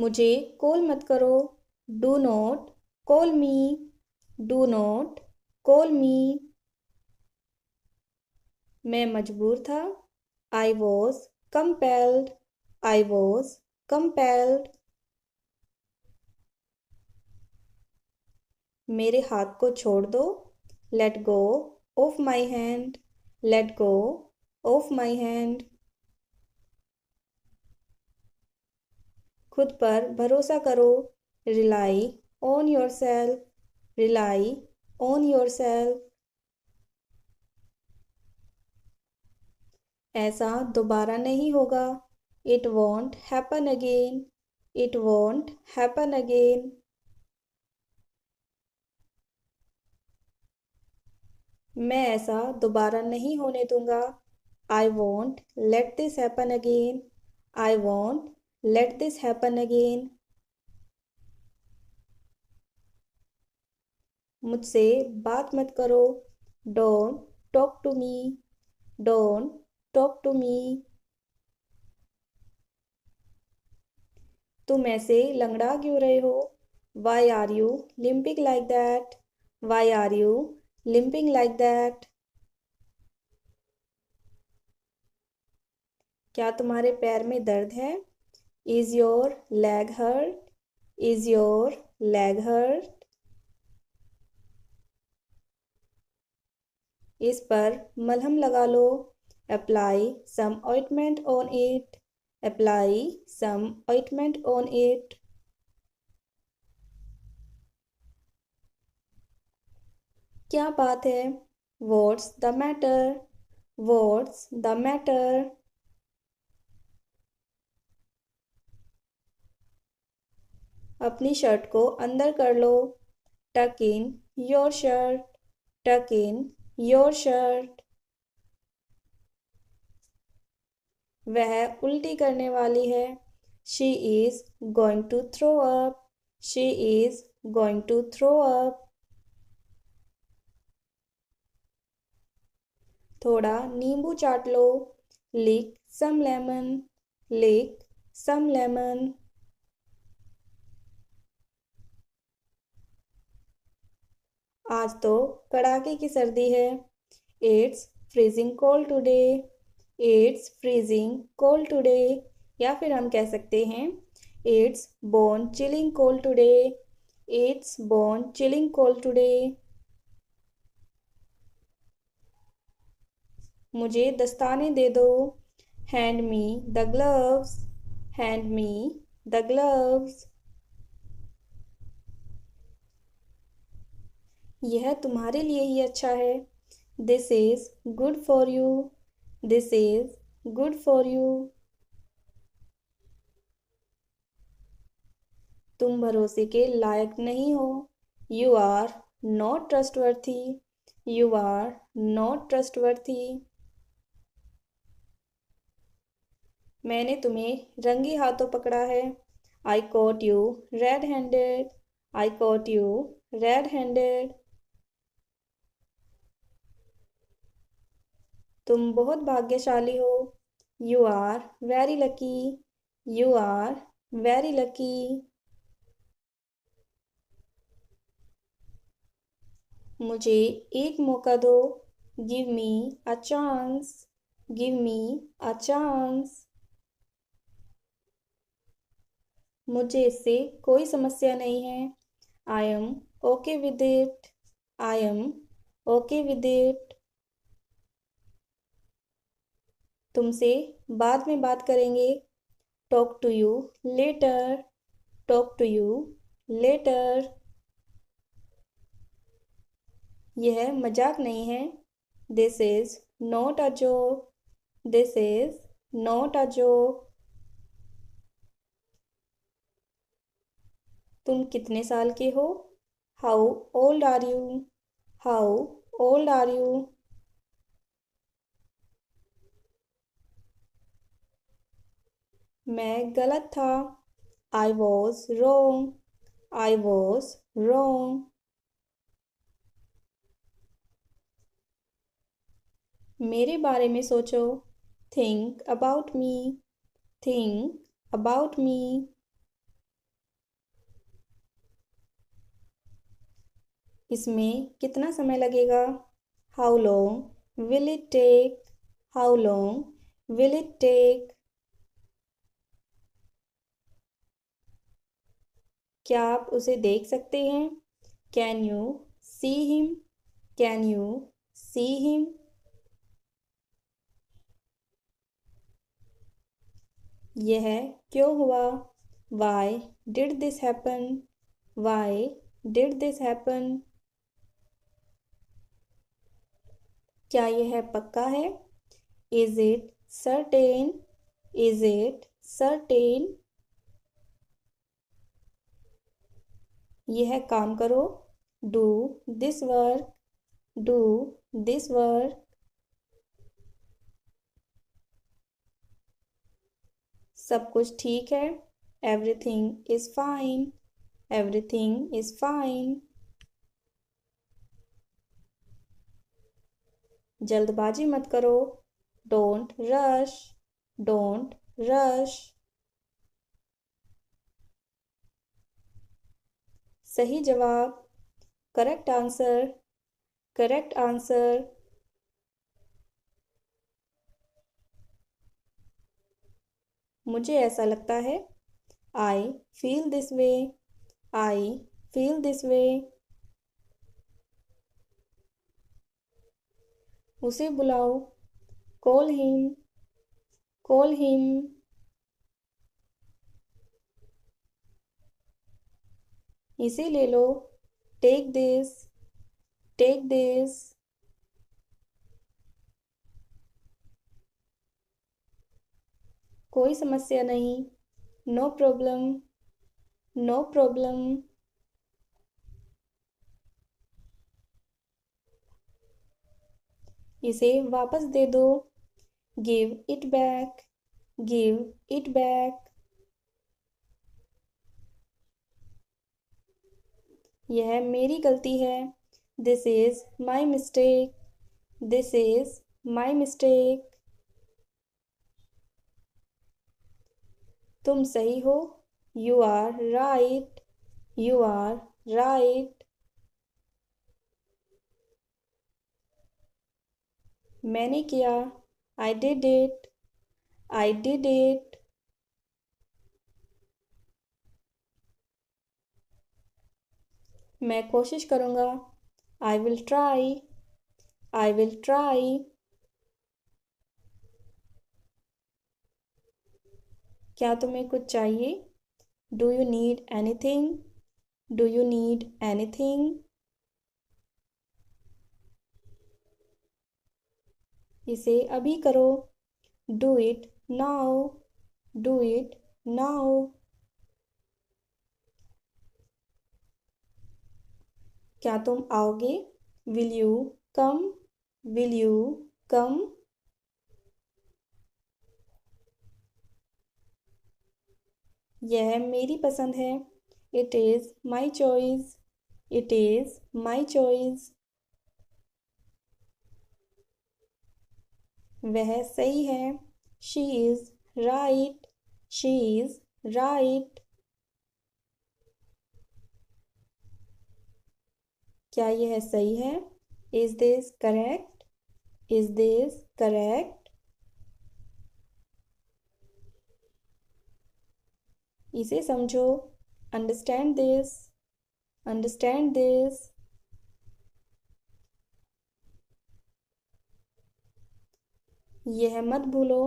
मुझे कॉल मत करो। Do not call me. Do not call मी। मैं मजबूर था। I was compelled. I was compelled. मेरे हाथ को छोड़ दो। Let go of my hand. Let go of my hand. खुद पर भरोसा करो। Rely on your self. Rely on your self. ऐसा दोबारा नहीं होगा। It won't happen again. It won't happen again. मैं ऐसा दोबारा नहीं होने दूंगा। आई won't let this happen again. I won't let this happen again. मुझसे बात मत करो। Don't talk to me. Don't talk to me. तुम ऐसे लंगड़ा क्यों रहे हो? Why are you limping like that? Why are you limping like that? क्या तुम्हारे पैर में दर्द है? Is your leg hurt? Is your leg hurt? इस पर मलहम लगा लो। Apply some ointment on it. Apply some ointment on it. क्या बात है? What's the matter? What's the matter? अपनी शर्ट को अंदर कर लो। टक इन योर शर्ट। टक इन योर शर्ट। वह उल्टी करने वाली है। She is going to throw up. She is going to throw up. थोड़ा नींबू चाट लो। लिक सम लेमन। लिक सम लेमन। आज तो कड़ाके की सर्दी है। It's freezing cold today. It's freezing cold today. या फिर हम कह सकते हैं it's bone chilling cold today. It's bone chilling cold today. मुझे दस्ताने दे दो। Hand me the gloves. Hand me the gloves. यह तुम्हारे लिए ही अच्छा है। This is good for you. This is good for you. तुम भरोसे के लायक नहीं हो। You are not trustworthy. You are not trustworthy. मैंने तुम्हें रंगे हाथों पकड़ा है। I caught you red handed. I caught you red handed. तुम बहुत भाग्यशाली हो। You are very lucky. You are very lucky. मुझे एक मौका दो। Give me a chance. Give me a chance. मुझे इससे कोई समस्या नहीं है। I am okay with it. I am okay with it. तुमसे बाद में बात करेंगे। Talk to you later. Talk to you later. यह मजाक नहीं है। This is not a joke. This is not a joke. तुम कितने साल के हो? How old are you? How old are you? मैं गलत था। I was wrong. I was wrong. मेरे बारे में सोचो। Think about me. Think about me. इसमें कितना समय लगेगा? How long will it take? How long will it take? क्या आप उसे देख सकते हैं? Can you see him? Can you see him? यह क्यों हुआ? Why did this happen? Why did this happen? क्या यह पक्का है? Is it certain? Is it certain? यह काम करो। Do this work? Do this work? सब कुछ ठीक है। Everything is fine. Everything is fine. जल्दबाजी मत करो। Don't rush. Don't rush. सही जवाब। Correct answer. Correct answer. मुझे ऐसा लगता है। I feel this way. I feel this way. उसे बुलाओ। Call him. Call him. इसे ले लो। Take this. Take this. कोई समस्या नहीं। No problem. No problem. इसे वापस दे दो। Give it back. Give it back. यह मेरी गलती है। This is my mistake. This is my mistake. तुम सही हो। You are right. You are right. मैंने किया। I did it. I did it. मैं कोशिश करूँगा। I will try. I will try. क्या तुम्हें कुछ चाहिए? Do you need anything? Do you need anything? इसे अभी करो। Do it now. Do it now. क्या तुम आओगे? Will you come? Will you come? यह मेरी पसंद है। It is my choice. It is my choice. वह सही है। She is right. She is right. क्या यह सही है? Is this correct? Is this correct? इसे समझो। Understand this. Understand this. यह मत भूलो।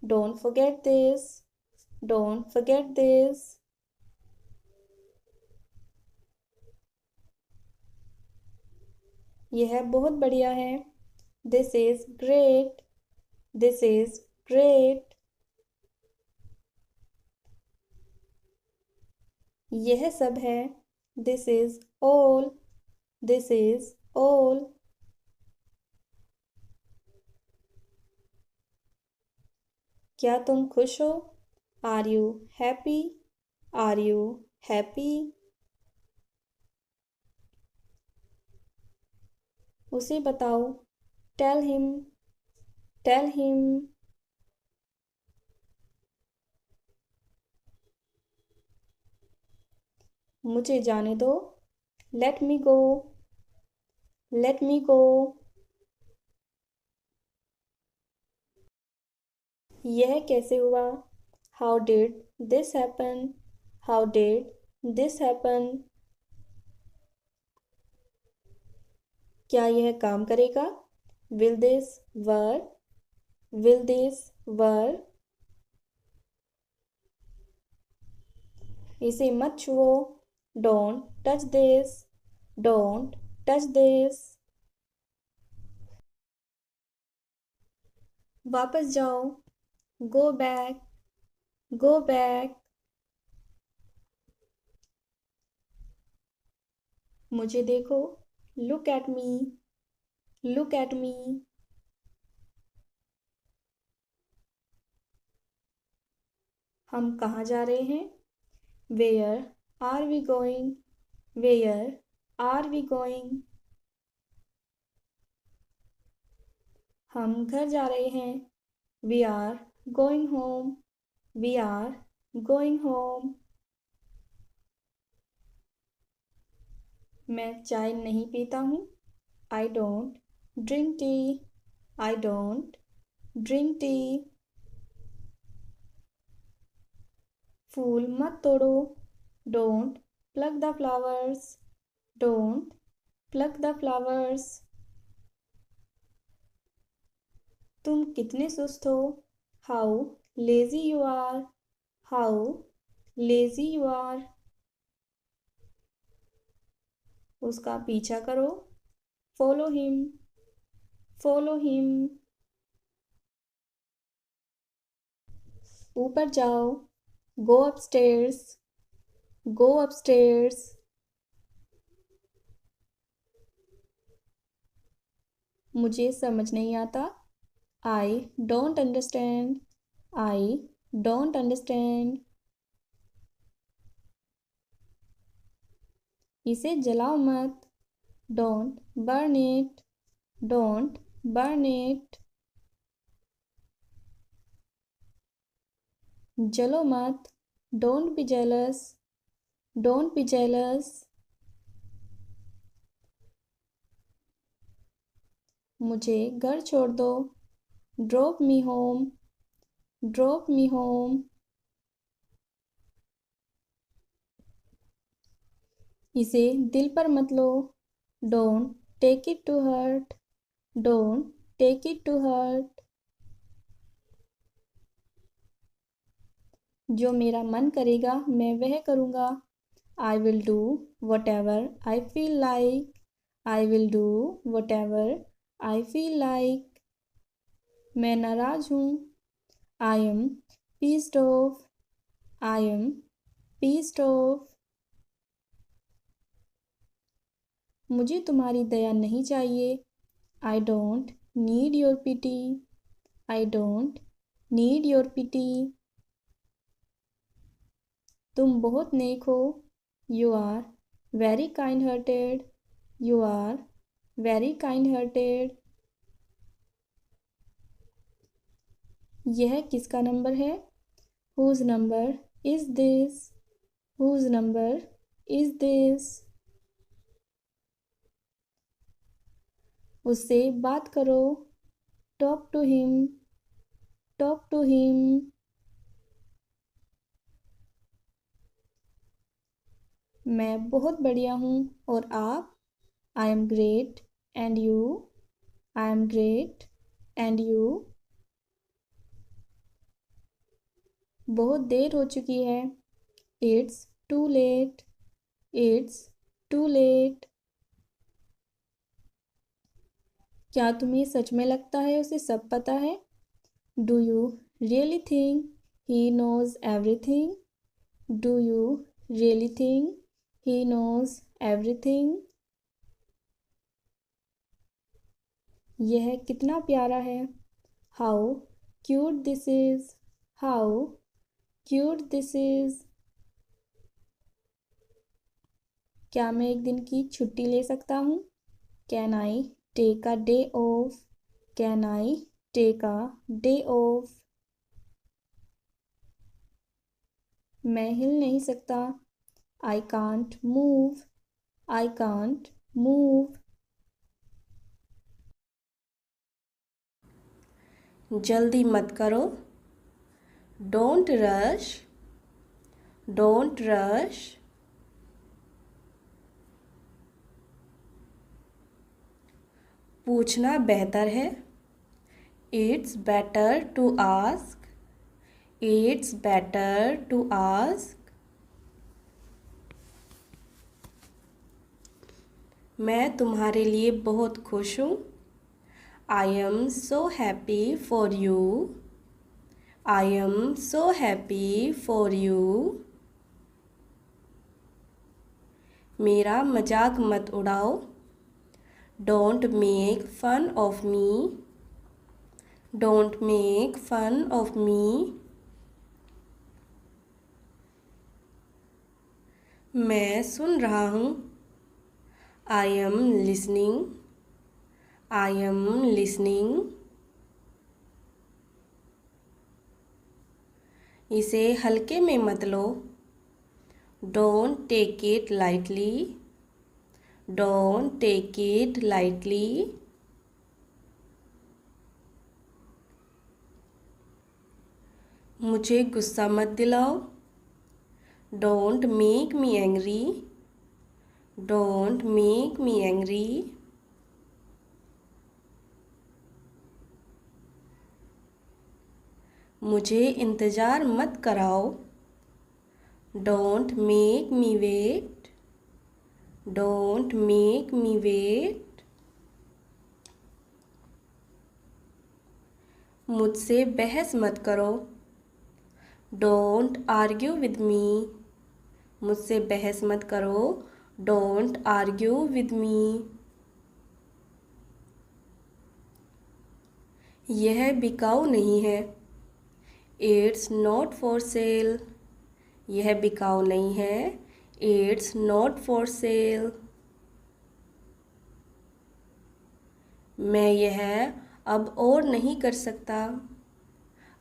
Don't forget this. Don't forget this. यह बहुत बढ़िया है। This is great. This is great. यह सब है। This is all. This is all. क्या तुम खुश हो? Are you happy? Are you happy? उसे बताओ। Tell him. Tell him. मुझे जाने दो। Let me go. Let me go. यह कैसे हुआ? How did this happen? How did this happen? क्या यह काम करेगा? Will this work? Will this work? इसे मत छुओ। Don't touch this. Don't touch this. वापस जाओ। Go back. Go back. मुझे देखो। Look at me. Look at me. हम कहाँ जा रहे हैं? Where are we going? Where are we going? हम घर जा रहे हैं। We are going home. We are going home. मैं चाय नहीं पीता हूँ। I don't drink tea. I don't drink tea. फूल मत तोड़ो। Don't pluck the flowers. Don't pluck the flowers. तुम कितने सुस्त हो? How lazy you are. How lazy you are. उसका पीछा करो। Follow him. Follow him. ऊपर जाओ। Go upstairs. Go upstairs. मुझे समझ नहीं आता। I don't understand. I don't understand. इसे जलाओ मत। Don't burn it. Don't burn it. जलो मत। Don't be jealous. Don't be jealous. मुझे घर छोड़ दो। Drop me home. Drop me home. इसे दिल पर मत लो। Don't take it to heart. Don't take it to heart. जो मेरा मन करेगा मैं वह करूँगा। I will do whatever I feel like. I will do whatever I feel like. मैं नाराज हूँ। I am pissed off. I am pissed off. मुझे तुम्हारी दया नहीं चाहिए। I don't need your pity. I don't need your pity. तुम बहुत नेक हो। You are very kind-hearted. You are very kind-hearted. यह किसका नंबर है? Whose number is this? Whose number is this? उससे बात करो। Talk to him. Talk to him. मैं बहुत बढ़िया हूँ और आप? I am great. And you? I am great. And you? बहुत देर हो चुकी है। It's too late. It's too late. क्या तुम्हें सच में लगता है उसे सब पता है? Do you really think he knows everything? Do you really think he knows everything? यह कितना प्यारा है। How cute this is. How cute this is. क्या मैं एक दिन की छुट्टी ले सकता हूँ? Can I take a day off? Can I take a day off? मैं हिल नहीं सकता। I can't move. I can't move. जल्दी मत करो। Don't rush, don't rush. पूछना बेहतर है। It's better to ask, it's better to ask. मैं तुम्हारे लिए बहुत खुश हूँ। I am so happy for you, I am so happy for you. मेरा मजाक मत उड़ाओ। Don't make fun of me, don't make fun of me. मैं सुन रहा हूँ। I am listening, I am listening. इसे हल्के में मत लो। Don't take it lightly, don't take it lightly. मुझे गुस्सा मत दिलाओ। Don't make me angry, don't make me angry. मुझे इंतज़ार मत कराओ। Don't make me wait, don't make me wait. मुझसे बहस मत करो। डोंट आर्ग्यू विद मी, मुझसे बहस मत करो। Don't argue with me. यह बिकाऊ नहीं है। इट्स नॉट फॉर सेल, यह बिकाऊ नहीं है। It's not for sale. मैं यह अब और नहीं कर सकता।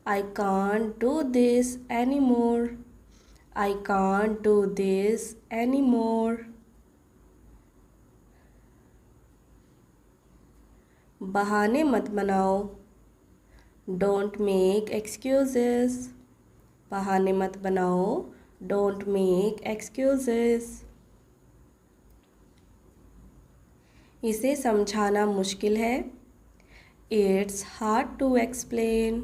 I can't do this any more, I can't do this any more. बहाने मत बनाओ। डोंट मेक एक्सक्यूजेस, बहाने मत बनाओ। Don't make excuses. इसे समझाना मुश्किल है। It's hard to explain,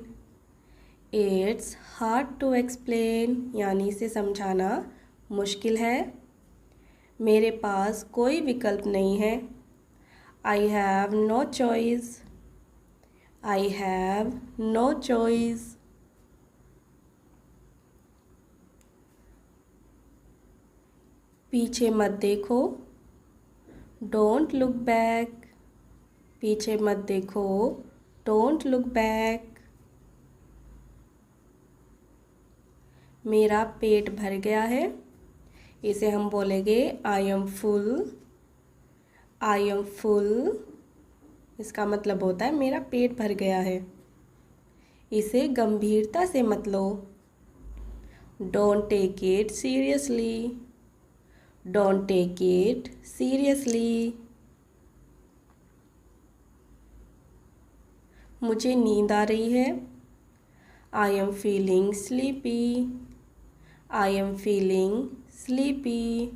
it's hard to explain. यानी इसे समझाना मुश्किल है। मेरे पास कोई विकल्प नहीं है। I have no choice, I have no choice. पीछे मत देखो। डोंट लुक बैक, पीछे मत देखो। Don't look back. मेरा पेट भर गया है। इसे हम बोलेंगे I am full, I am full. इसका मतलब होता है मेरा पेट भर गया है। इसे गंभीरता से मत लो। Don't take it seriously, don't take it seriously. मुझे नींद आ रही है। I am feeling sleepy, I am feeling sleepy.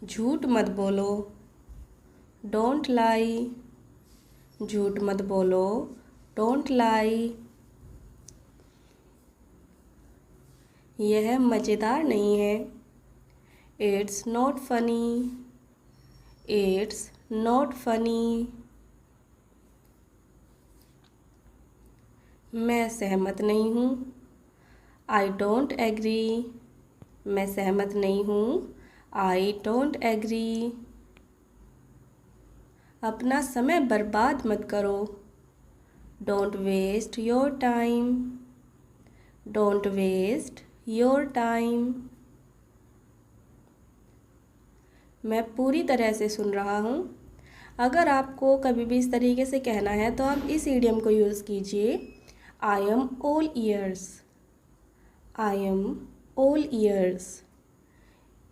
झूठ मत बोलो। डोंट लाई, झूठ मत बोलो। Don't lie. यह मज़ेदार नहीं है। It's not funny, it's not funny. मैं सहमत नहीं हूँ। आई डोंट एग्री, मैं सहमत नहीं हूँ। I don't agree. अपना समय बर्बाद मत करो। Don't waste your time, don't waste your time. मैं पूरी तरह से सुन रहा हूँ। अगर आपको कभी भी इस तरीके से कहना है तो आप इस इडियम को यूज़ कीजिए। I am all ears, I am all ears.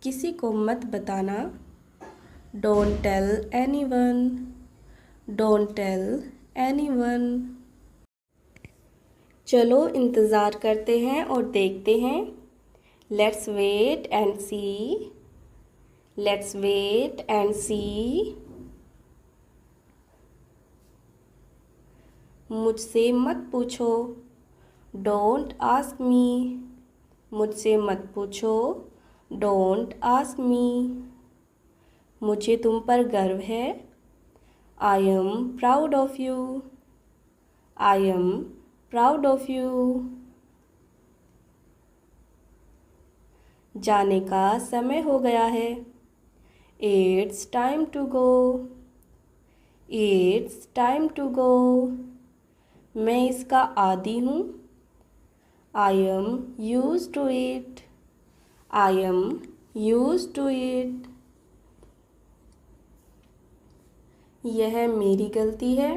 किसी को मत बताना। Don't tell anyone, don't tell anyone. चलो इंतज़ार करते हैं और देखते हैं। Let's wait and see. Let's wait and see. मुझसे मत पूछो, डोंट आस्क मी। मुझसे मत पूछो, डोंट आस्क मी। मुझे तुम पर गर्व है, I am proud of you. I am proud of you. जाने का समय हो गया है, it's time to go. It's time to go. मैं इसका आदी हूँ, I am used to it. I am used to it. यह मेरी गलती है,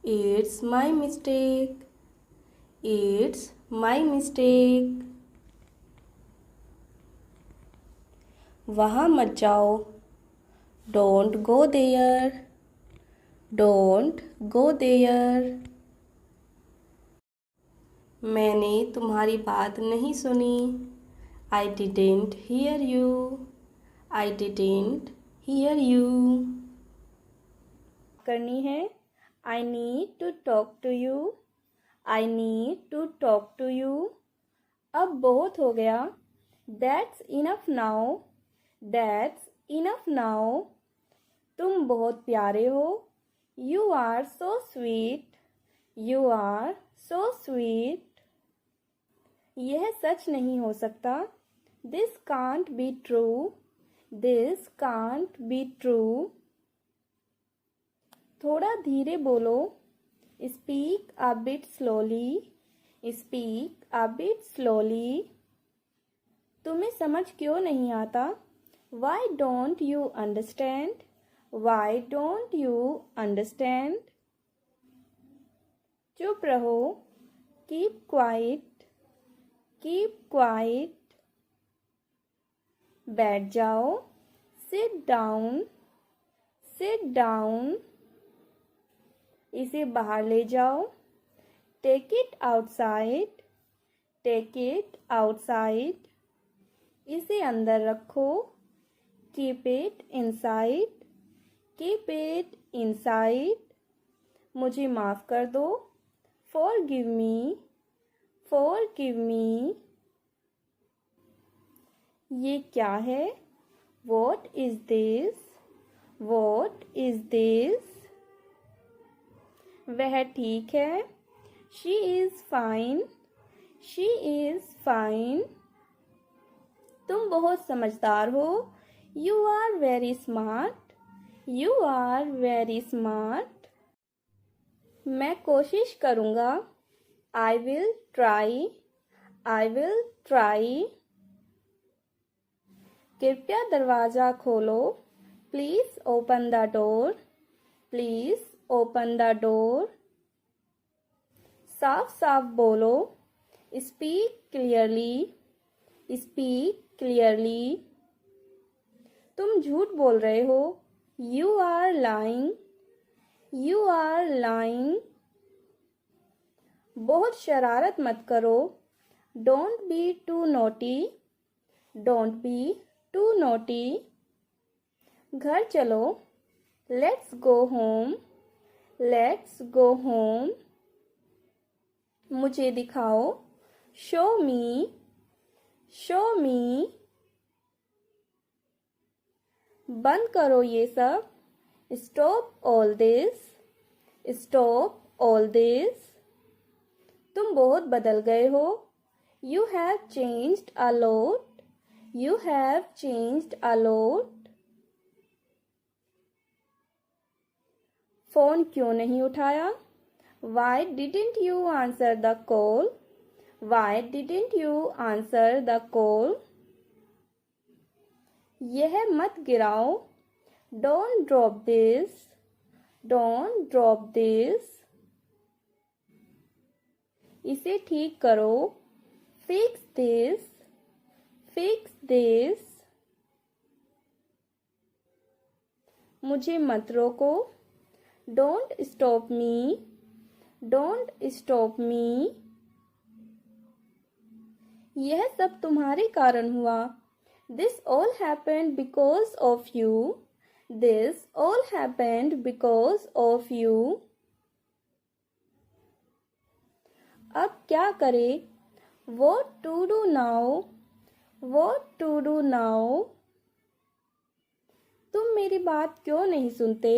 it's my mistake. It's my mistake. वहाँ मत जाओ, don't go there. Don't go there. मैंने तुम्हारी बात नहीं सुनी, I didn't hear you. I didn't hear you. करनी है, I need to talk to you. I need to talk to you. अब बहुत हो गया, that's enough now. That's enough now. तुम बहुत प्यारे हो, you are so sweet. You are so sweet. यह सच नहीं हो सकता, this can't be true. This can't be true. थोड़ा धीरे बोलो, speak a bit slowly. Speak a bit slowly. तुम्हें समझ क्यों नहीं आता, why don't you understand. Why don't you understand. चुप रहो, कीप क्वाइट। Keep quiet. बैठ जाओ, सिट डाउन। Sit down. इसे बाहर ले जाओ, take it outside. Take it outside. इसे अंदर रखो, keep it inside. Keep it inside. मुझे माफ़ कर दो, फॉरगिव मी। Forgive me. ये क्या है, what is this. What is this. वह ठीक है, she is fine. She is fine. तुम बहुत समझदार हो, you are very smart. You are very smart. मैं कोशिश करूँगा, I will try. I will try. कृपया दरवाज़ा खोलो, please open the door. Please open the door. साफ साफ बोलो, स्पीक क्लियरली। Speak clearly. तुम झूठ बोल रहे हो, you are lying. You are lying. बहुत शरारत मत करो, don't be too naughty. Don't be too naughty. घर चलो, let's go home. Let's go home. मुझे दिखाओ, शो मी। शो मी। बंद करो ये सब, stop all this. Stop all this. तुम बहुत बदल गए हो, you have changed a lot. You have changed a lot. Phone क्यों नहीं उठाया, why didn't you answer the call. Why didn't you answer the call. यह मत गिराओ, don't drop this. Don't drop this. इसे ठीक करो, फिक्स दिस। Fix this. मुझे मत रोको, don't stop me, don't stop me. यह सब तुम्हारे कारण हुआ। This all happened because of you, this all happened because of you. अब क्या करें? What to do now? What to do now? तुम मेरी बात क्यों नहीं सुनते?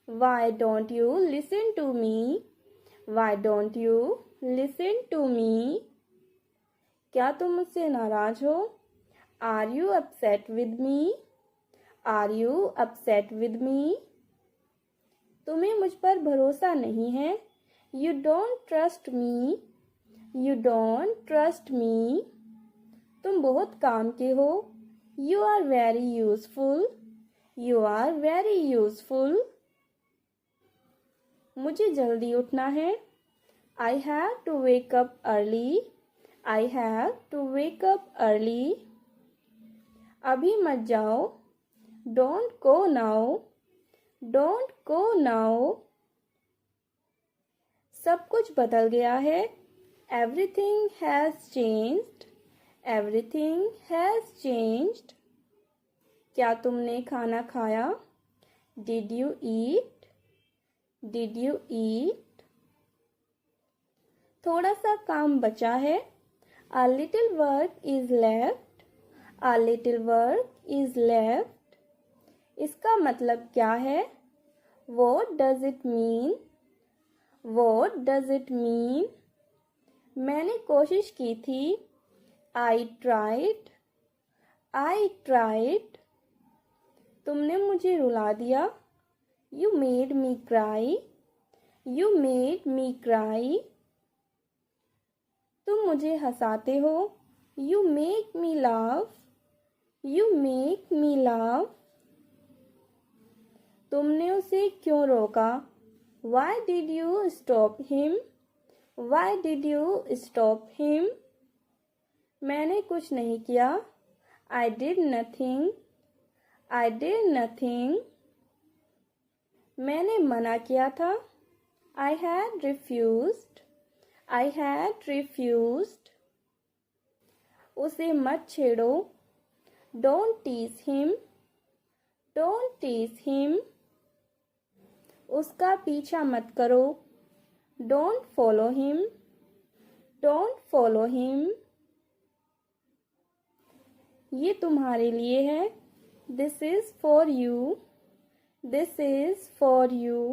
Why don't you listen to me? Why don't you listen to me? क्या तुम मुझसे नाराज हो? Are you upset with me? Are you upset with me? तुम्हें मुझ पर भरोसा नहीं है। You don't trust me. You don't trust me. तुम बहुत काम के हो। You are very useful. You are very useful. मुझे जल्दी उठना है। I have to wake up early. I have to wake up early. अभी मत जाओ। Don't go now. Don't go now. सब कुछ बदल गया है। Everything has changed. Everything has changed. क्या तुमने खाना खाया? Did you eat? Did you eat? थोड़ा सा काम बचा है। A little work is left. A little work is left. इसका मतलब क्या है? What does it mean? What does it mean? मैंने कोशिश की थी। I tried. I tried. तुमने मुझे रुला दिया। You made me cry. You made me cry. तुम मुझे हंसाते हो। You make me laugh. You make me laugh. तुमने उसे क्यों रोका? Why did you stop him? Why did you stop him? मैंने कुछ नहीं किया। I did nothing. I did nothing. मैंने मना किया था। I had refused. I had refused. उसे मत छेड़ो। Don't tease him. Don't tease him. उसका पीछा मत करो। Don't follow him. Don't follow him. ये तुम्हारे लिए है। This is for you. This is for you.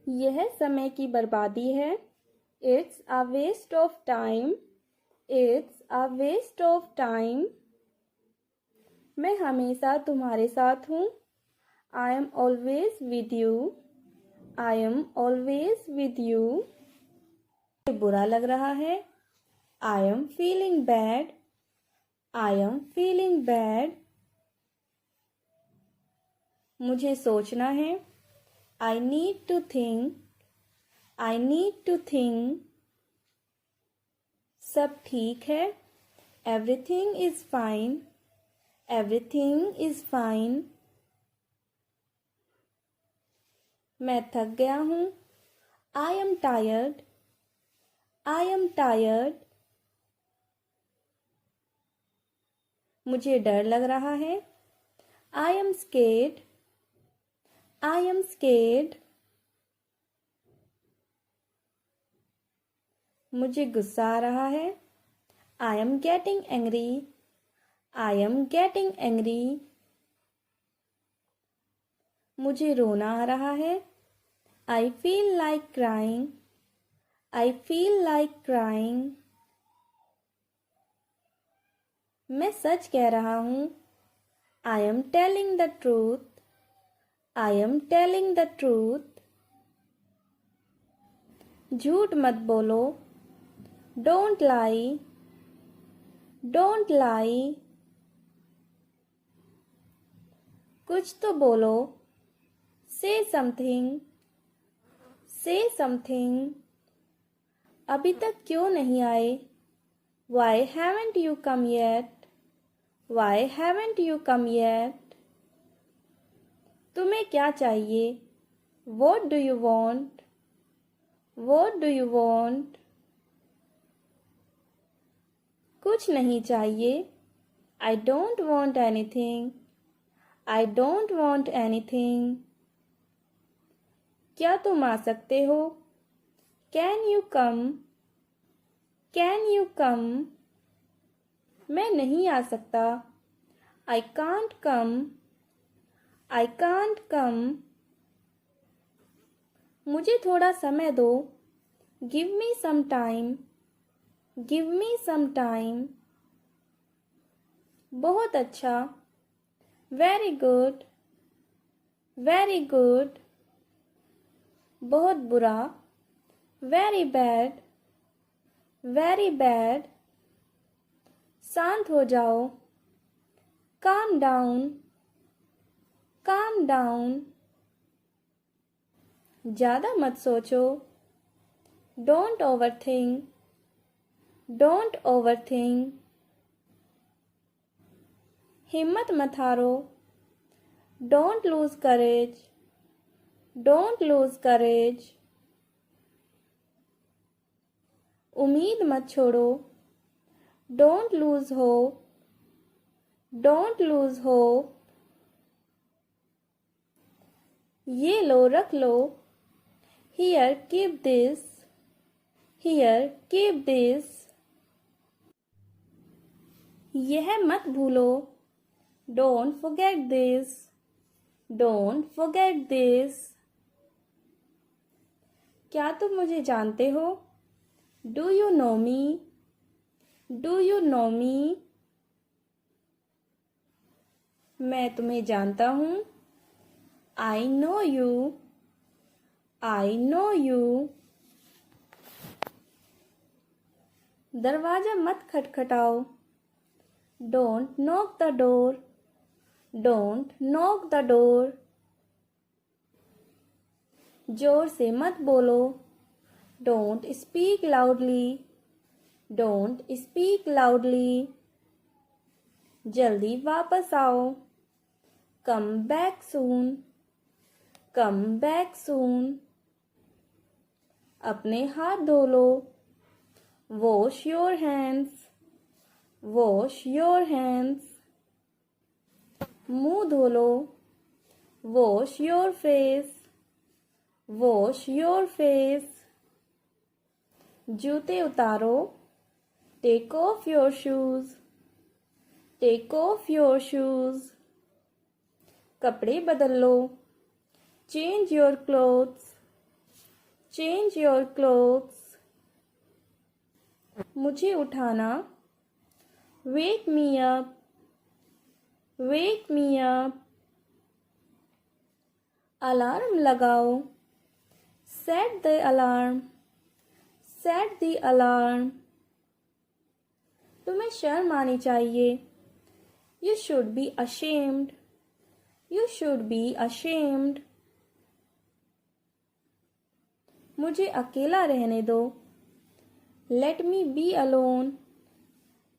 यह समय की बर्बादी है। It's a waste of time. It's a waste of time. मैं हमेशा तुम्हारे साथ हूँ। I am always with you. I am always with you. मुझे बुरा लग रहा है। I am feeling bad. I am feeling bad. मुझे सोचना है। I need to think. I need to think. सब ठीक है। Everything is fine. Everything is fine. मैं थक गया हूँ। I am tired. I am tired. मुझे डर लग रहा है। I am scared. I am scared. मुझे गुस्सा आ रहा है। I am getting angry. I am getting angry. मुझे रोना आ रहा है। I feel like crying. I feel like crying. मैं सच कह रहा हूँ। I am telling the truth. I am telling the truth. झूठ मत बोलो। Don't lie. Don't lie. कुछ तो बोलो। Say something. Say something. अभी तक क्यों नहीं आए? Why haven't you come yet? Why haven't you come yet? तुम्हें क्या चाहिए? What do you want? What do you want? कुछ नहीं चाहिए. I don't want anything. I don't want anything. क्या तुम आ सकते हो? Can you come? Can you come? मैं नहीं आ सकता. I can't come. I can't come. मुझे थोड़ा समय दो. Give me some time. Give me some time. बहुत अच्छा. Very good. Very good. बहुत बुरा. Very bad. Very bad. शांत हो जाओ. Calm down. Calm down. ज़्यादा मत सोचो. Don't overthink. Don't overthink. हिम्मत मत हारो. Don't lose courage. Don't lose courage. उम्मीद मत छोड़ो. Don't lose hope. Don't lose hope. ये लो रख लो. Here keep this. Here keep this. यह मत भूलो. Don't forget this. Don't forget this. क्या तुम मुझे जानते हो? Do you know me? Do you know me? मैं तुम्हें जानता हूँ. I know you. I know you. दरवाजा मत खटखटाओ. Don't knock the door. Don't knock the door. जोर से मत बोलो. Don't speak loudly. Don't speak loudly. जल्दी वापस आओ. Come back soon. Come back soon. अपने हाथ धो लो. Wash your hands. Wash your hands. मुंह धो लो. Wash your face. Wash your face. जूते उतारो. Take off your shoes. Take off your shoes. कपड़े बदल लो. Change your clothes. Change your clothes. मुझे उठाना. Wake me up. Wake me up. Alarm लगाओ. Set the alarm. Set the alarm. तुम्हें शर्म आनी चाहिए. You should be ashamed. You should be ashamed. मुझे अकेला रहने दो. Let me be alone.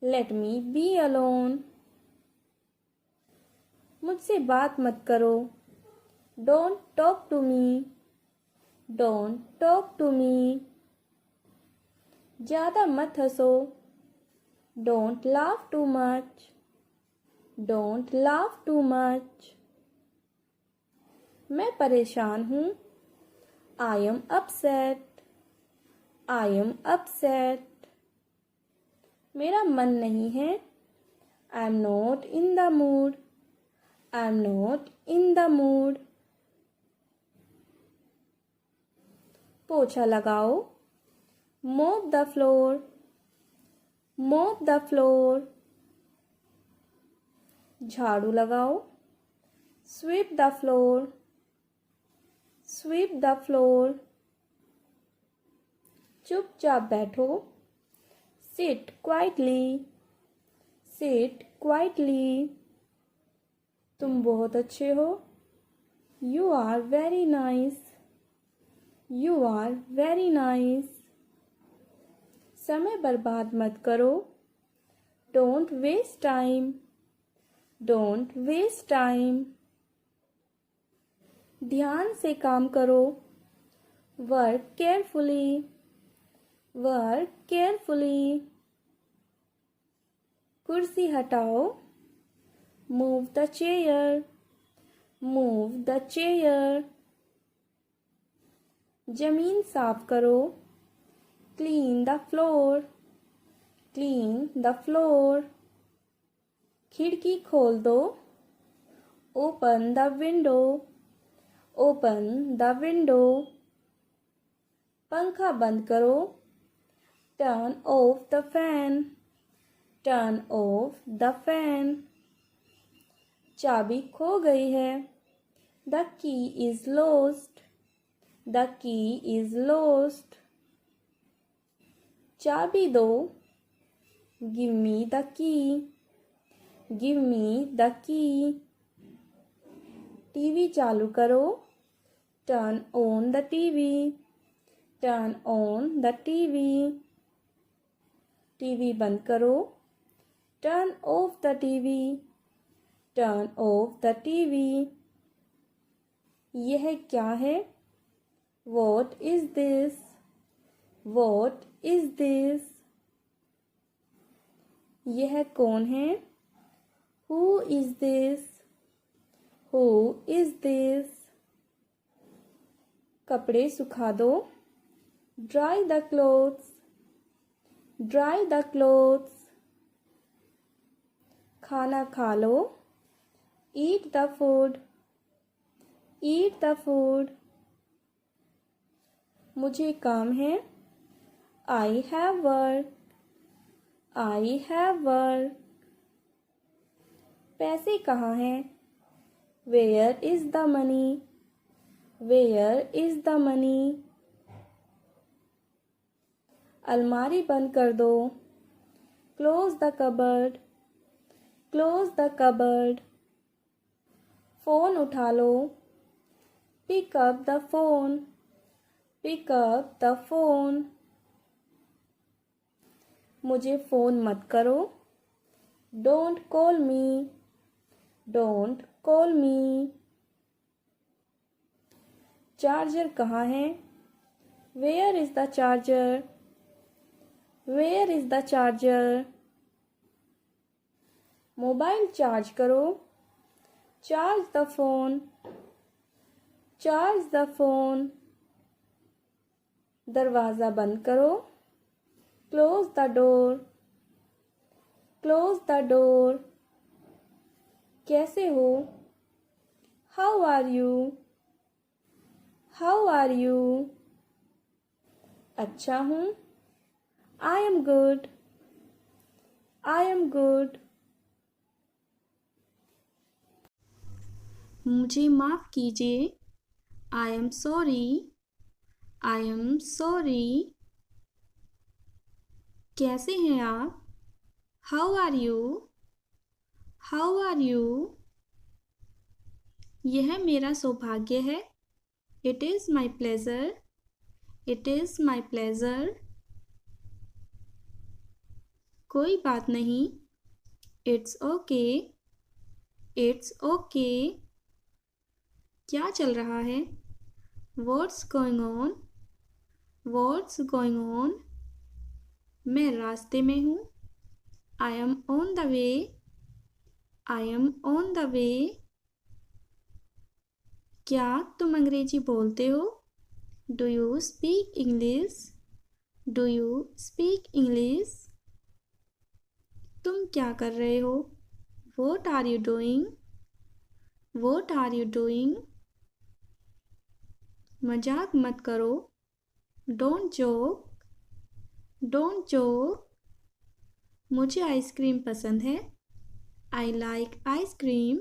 Let me be alone. मुझसे बात मत करो. Don't talk to me. Don't talk to me. ज़्यादा मत हंसो. Don't laugh too much. Don't laugh too much. मैं परेशान हूँ. I am upset. I am upset. मेरा मन नहीं है. I am not in the mood. I am not in the mood. पोछा लगाओ. Mop the floor. Mop the floor. झाड़ू लगाओ. Sweep the floor. Sweep the floor. चुपचाप बैठो. Sit quietly. Sit quietly. तुम बहुत अच्छे हो. You are very nice. You are very nice. समय बर्बाद मत करो. Don't waste time. Don't waste time. ध्यान से काम करो। Work carefully. Work carefully. कुर्सी हटाओ। Move the chair. Move the chair. जमीन साफ करो। Clean the floor. Clean the floor. खिड़की खोल दो। Open the window. Open the window. पंखा बंद करो। Turn off the fan. Turn off the fan. चाबी खो गई है। The key is lost. The key is lost. चाबी दो। Give me the key. Give me the key. TV चालू करो। Turn on the TV. Turn on the TV. TV बंद करो। Turn off the TV. Turn off the TV. यह क्या है? What is this? What is this? यह कौन है? Who is this? Who is this? कपड़े सुखा दो। Dry the clothes. Dry the clothes. खाना खा लो। Eat the food. Eat the food. मुझे काम है। I have work. I have work. पैसे कहाँ हैं? Where is the money? Where is the money? अलमारी बंद कर दो। Close the cupboard. Close the cupboard. Phone उठा लो। Pick up the phone. Pick up the phone. मुझे फ़ोन मत करो। Don't call me. Don't call me. Charger कहाँ है? Where is the charger? Where is the charger? Mobile charge करो। Charge the phone. Charge the phone. दरवाज़ा बंद करो। Close the door. Close the door. कैसे हो? How are you? How are you? अच्छा हूँ। I am good. I am good. मुझे माफ़ कीजिए। I am sorry. I am sorry. कैसे हैं आप? How are you? How are you? यह मेरा सौभाग्य है। It is my pleasure. It is my pleasure. कोई बात नहीं। It's okay. It's okay. क्या चल रहा है? What's going on? What's going on? मैं रास्ते में हूँ। I am on the way. I am on the way. क्या तुम अंग्रेजी बोलते हो? Do you speak English? Do you speak English? तुम क्या कर रहे हो? What are you doing? What are you doing? मजाक मत करो। Don't joke. Don't joke. मुझे आइसक्रीम पसंद है। I like ice cream.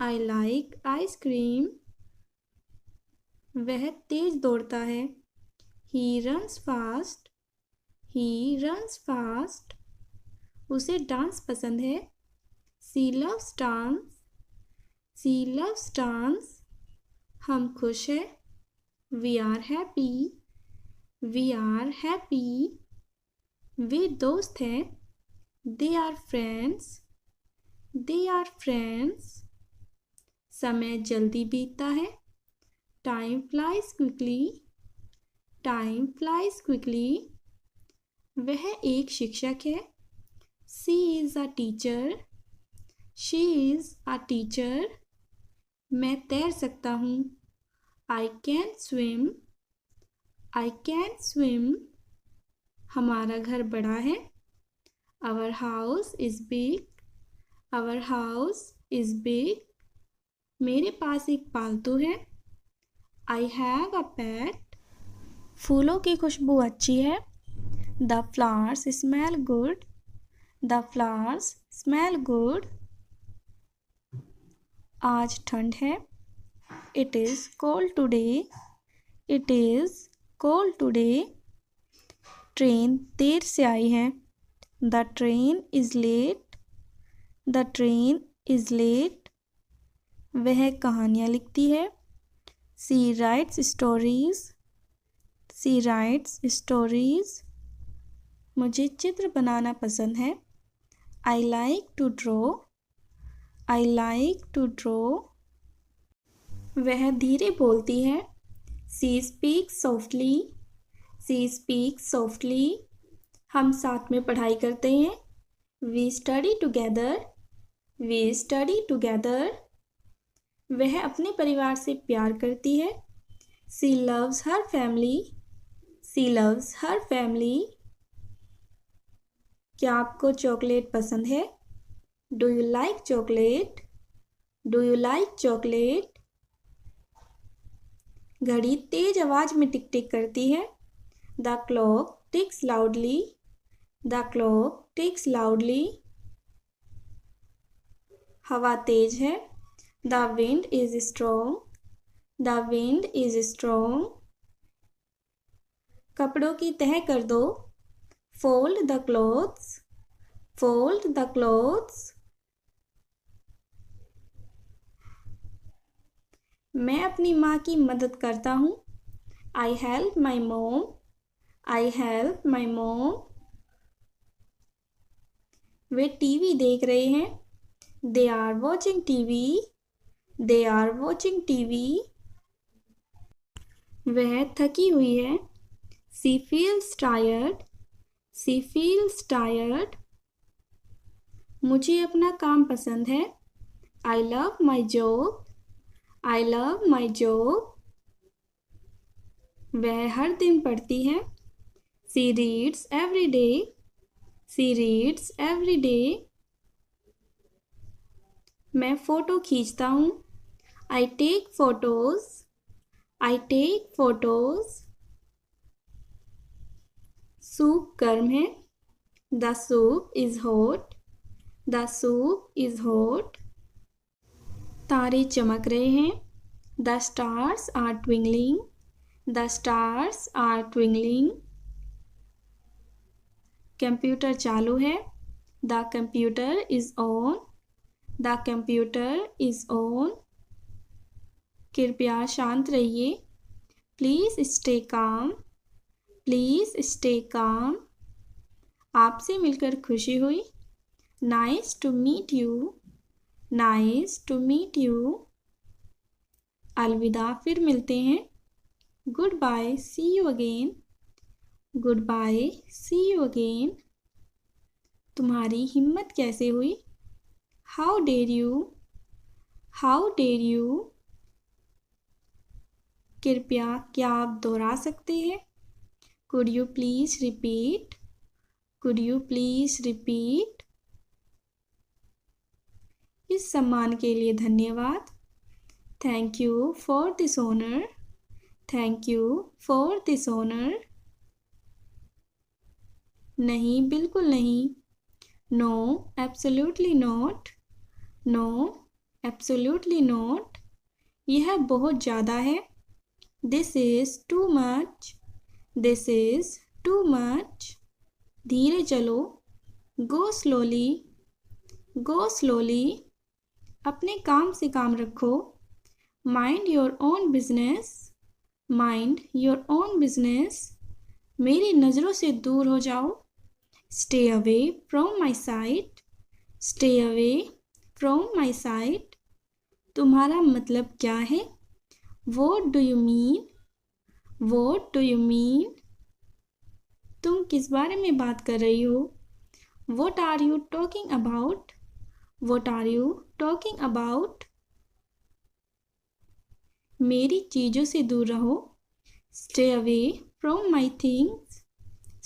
I like ice cream. वह तेज दौड़ता है। He runs fast. He runs fast. उसे डांस पसंद है। She loves dance. She loves dance. हम खुश हैं। We are happy. We are happy. वे दोस्त हैं। They are friends. They are friends. समय जल्दी बीतता है। Time flies quickly, time flies quickly. वह एक शिक्षक है। She is a teacher, she is a teacher. मैं तैर सकता हूँ। I can swim, I can swim. हमारा घर बड़ा है। Our house is big, our house is big. मेरे पास एक पालतू है। I have a pet. फूलों की खुशबू अच्छी है। The flowers smell good, the flowers smell good. आज ठंड है। It is cold today, it is cold today. Train देर से आई है। The train is late, the train is late. वह कहानियाँ लिखती है। She writes stories, she writes stories. मुझे चित्र बनाना पसंद है। I like to draw, I like to draw. वह धीरे बोलती है। She speaks softly, she speaks softly. हम साथ में पढ़ाई करते हैं। We study together, we study together. वह अपने परिवार से प्यार करती है। She loves her family, she loves her family. क्या आपको चॉकलेट पसंद है? Do you like chocolate, do you like chocolate. घड़ी तेज आवाज में टिक टिक करती है। The clock ticks loudly, the clock ticks loudly. हवा तेज है। The wind is strong, the wind is strong. कपड़ों की तह कर दो। Fold the clothes, fold the clothes. मैं अपनी माँ की मदद करता हूँ। आई हेल्प माई मोम, आई हेल्प माई मोम। वे टीवी देख रहे हैं। They are watching TV, they are watching TV. वह थकी हुई है। She feels tired, she feels tired. मुझे अपना काम पसंद है। I love my job, I love my job. वह हर दिन पढ़ती है। She reads every day, she reads every day. मैं फ़ोटो खींचता हूँ। I take photos, I take photos. Soup गर्म है। The soup is hot, the soup is hot. तारे चमक रहे हैं। The stars are twinkling, the stars are twinkling. Computer चालू है। The computer is on, the computer is on. कृपया शांत रहिए। Please stay calm, please stay calm. आपसे मिलकर खुशी हुई। Nice to meet you, nice to meet you. अलविदा, फिर मिलते हैं। Good bye, see you again, good bye, see you again. तुम्हारी हिम्मत कैसे हुई? How dare you, how dare you. कृपया क्या आप दोहरा सकते हैं? Could you please repeat, could you please repeat. इस सम्मान के लिए धन्यवाद। Thank you for this honour, thank you for this honour. नहीं, बिल्कुल नहीं। No, absolutely not, no, absolutely not. यह बहुत ज़्यादा है। This is too much, this is too much. धीरे चलो। Go slowly, go slowly. अपने काम से काम रखो। Mind your own business, mind your own business. मेरी नज़रों से दूर हो जाओ। Stay away from my site, stay away from my site. तुम्हारा मतलब क्या है? What do you mean? What do you mean? तुम किस बारे में बात कर रही हो? What are you talking about? What are you talking about? मेरी चीज़ों से दूर रहो. Stay away from my things.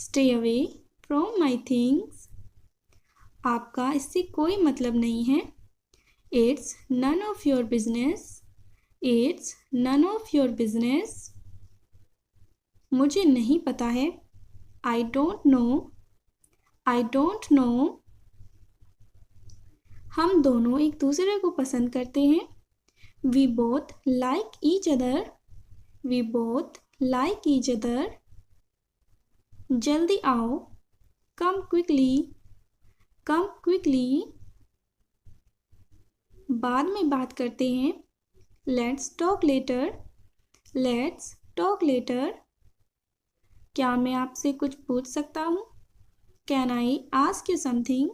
Stay away from my things. आपका इससे कोई मतलब नहीं है. It's none of your business. It's none of your business. मुझे नहीं पता है. I don't know. I don't know. हम दोनों एक दूसरे को पसंद करते हैं. We both like each other. We both like each other. जल्दी आओ. Come quickly. Come quickly. बाद में बात करते हैं. Let's talk later. Let's talk later. क्या मैं आपसे कुछ पूछ सकता हूँ? Can I ask you something?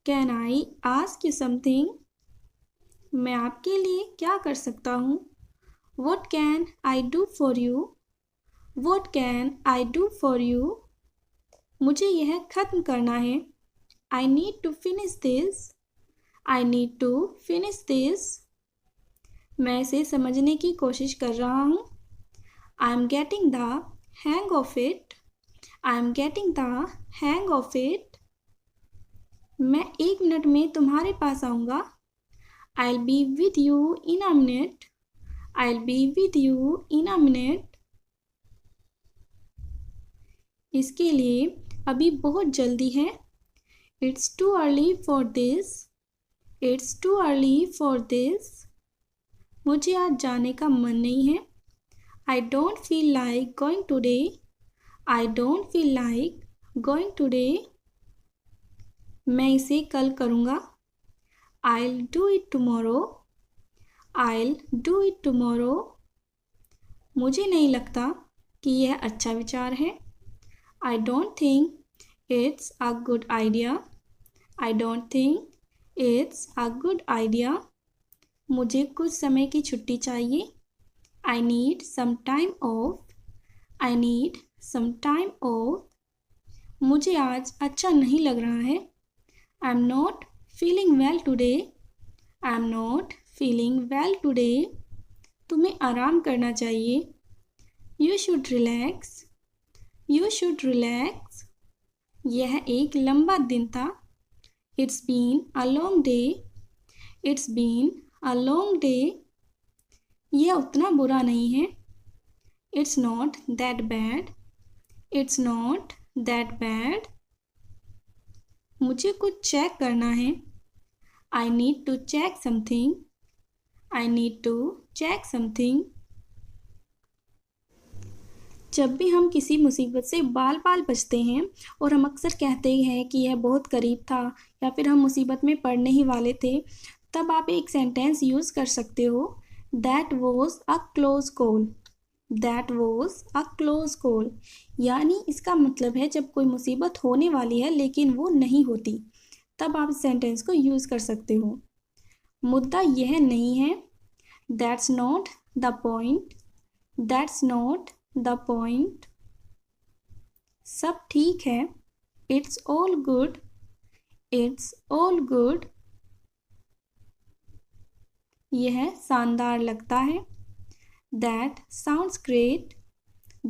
Can I ask you something? मैं आपके लिए क्या कर सकता हूँ? What can I do for you? What can I do for you? मुझे यह खत्म करना है. I need to finish this. I need to finish this. मैं इसे समझने की कोशिश कर रहा हूँ. I am getting the hang of it. I am getting the hang of it. मैं 1 मिनट में तुम्हारे पास आऊँगा. I'll be with you in a minute. I'll be with you in a minute. इसके लिए अभी बहुत जल्दी है. It's too early for this. It's too early for this. मुझे आज जाने का मन नहीं है. I don't feel like going today. I don't feel like going today. मैं इसे कल करूँगा. I'll do it tomorrow. I'll do it tomorrow. मुझे नहीं लगता कि यह अच्छा विचार है. I don't think it's a good idea. I don't think it's a good idea. मुझे कुछ समय की छुट्टी चाहिए. I need some time off. I need some time off. मुझे आज अच्छा नहीं लग रहा है. I'm not feeling well today. I'm not feeling well today. तुम्हें आराम करना चाहिए. You should relax. You should relax. यह एक लंबा दिन था. It's been a long day. It's been a long day. यह उतना बुरा नहीं है. It's not that bad. It's not that bad. मुझे कुछ चेक करना है. I need to check something. I need to check something. जब भी हम किसी मुसीबत से बाल बाल बचते हैं और हम अक्सर कहते हैं कि यह बहुत करीब था या फिर हम मुसीबत में पड़ने ही वाले थे, तब आप एक सेंटेंस यूज़ कर सकते हो. That was a close call. That was a close call. यानी इसका मतलब है जब कोई मुसीबत होने वाली है लेकिन वो नहीं होती, तब आप इस सेंटेंस को यूज़ कर सकते हो. मुद्दा यह नहीं है. That's not the point. That's not the point. सब ठीक है. It's all good. It's all good. यह शानदार लगता है. That sounds great.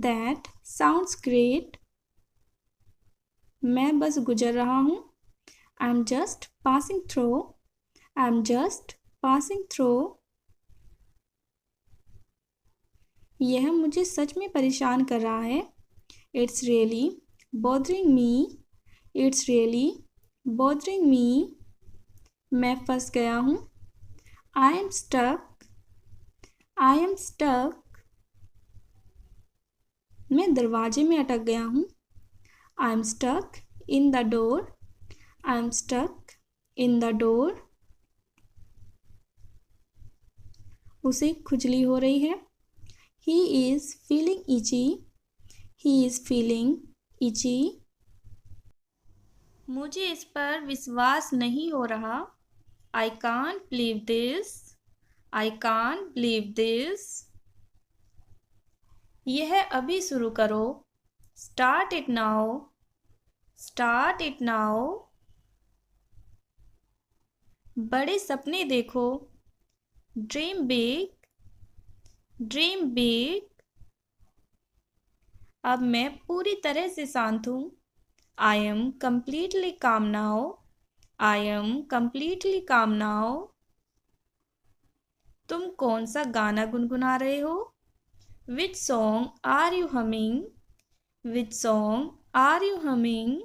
That sounds great. मैं बस गुजर रहा हूँ. I'm just passing through. I'm just passing through. यह मुझे सच में परेशान कर रहा है. It's really bothering me. It's really bothering me. मैं फंस गया हूँ. I am stuck. I am stuck. मैं दरवाजे में अटक गया हूँ. I am stuck in the door. I am stuck in the door. उसे खुजली हो रही है. He is feeling itchy. He is feeling itchy. मुझे इस पर विश्वास नहीं हो रहा. I can't believe this. I can't believe this. यह अभी शुरू करो। Start it now. Start it now. बड़े सपने देखो। Dream big. Dream big. अब मैं पूरी तरह से शांत हूँ। I am completely calm now. I am completely calm now. तुम कौन सा गाना गुनगुना रहे हो? Which song are you humming? Which song are you humming?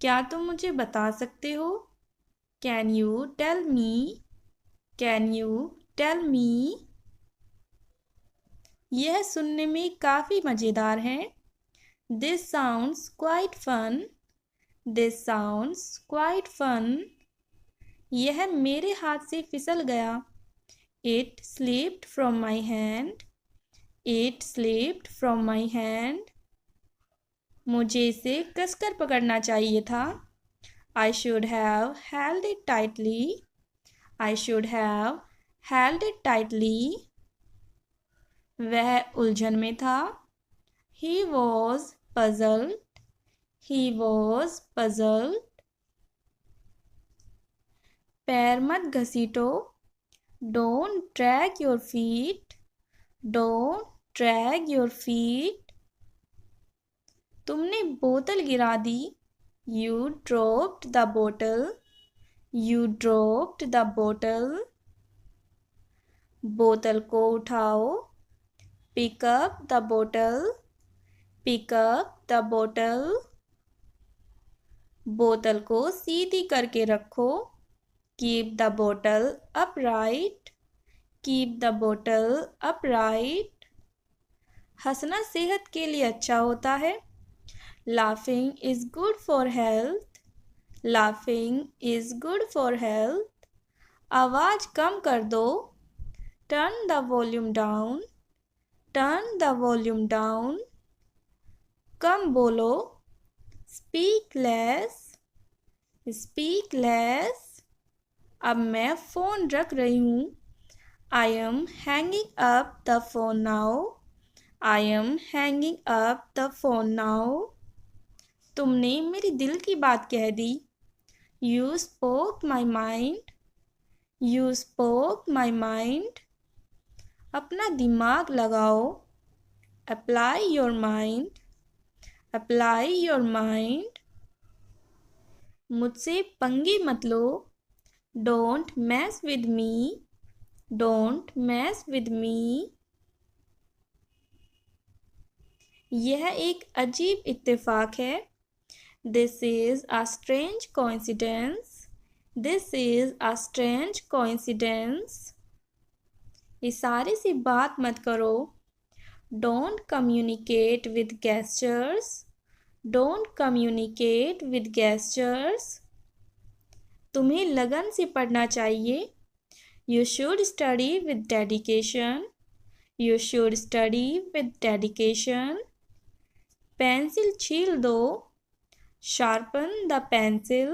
क्या तुम मुझे बता सकते हो? Can you tell me? Can you tell me? यह सुनने में काफ़ी मज़ेदार है। This sounds quite fun. This sounds quite fun. यह मेरे हाथ से फिसल गया। It slipped from my hand. It slipped from my hand. मुझे इसे कसकर पकड़ना चाहिए था। I should have held it tightly. I should have held it tightly. वह उलझन में था। He was puzzled. He was puzzled. पैर मत घसीटो। Don't drag your feet. Don't drag your feet. तुमने बोतल गिरा दी। You dropped the bottle. You dropped the bottle. बोतल को उठाओ। Pick up the bottle. Pick up the bottle. बोतल को सीधी करके रखो। Keep the bottle upright. Keep the bottle upright. हंसना सेहत के लिए अच्छा होता है। Laughing is good for health. Laughing is good for health. आवाज़ कम कर दो। Turn the volume down. Turn the volume down. कम बोलो। Speak less. Speak less. अब मैं फ़ोन रख रही हूँ। I am hanging up the phone now. I am hanging up the phone now. तुमने मेरे दिल की बात कह दी। You spoke my mind. You spoke my mind. अपना दिमाग लगाओ। Apply your mind. Apply your mind. मुझसे पंगे मत लो। Don't mess with me. Don't mess with me. यह एक अजीब इत्तेफाक है। This is a strange coincidence. This is a strange coincidence. इशारे से बात मत करो। Don't communicate with gestures. Don't communicate with gestures. तुम्हें लगन से पढ़ना चाहिए। You should study with dedication. You should study with dedication. Pencil छील दो। Sharpen the pencil.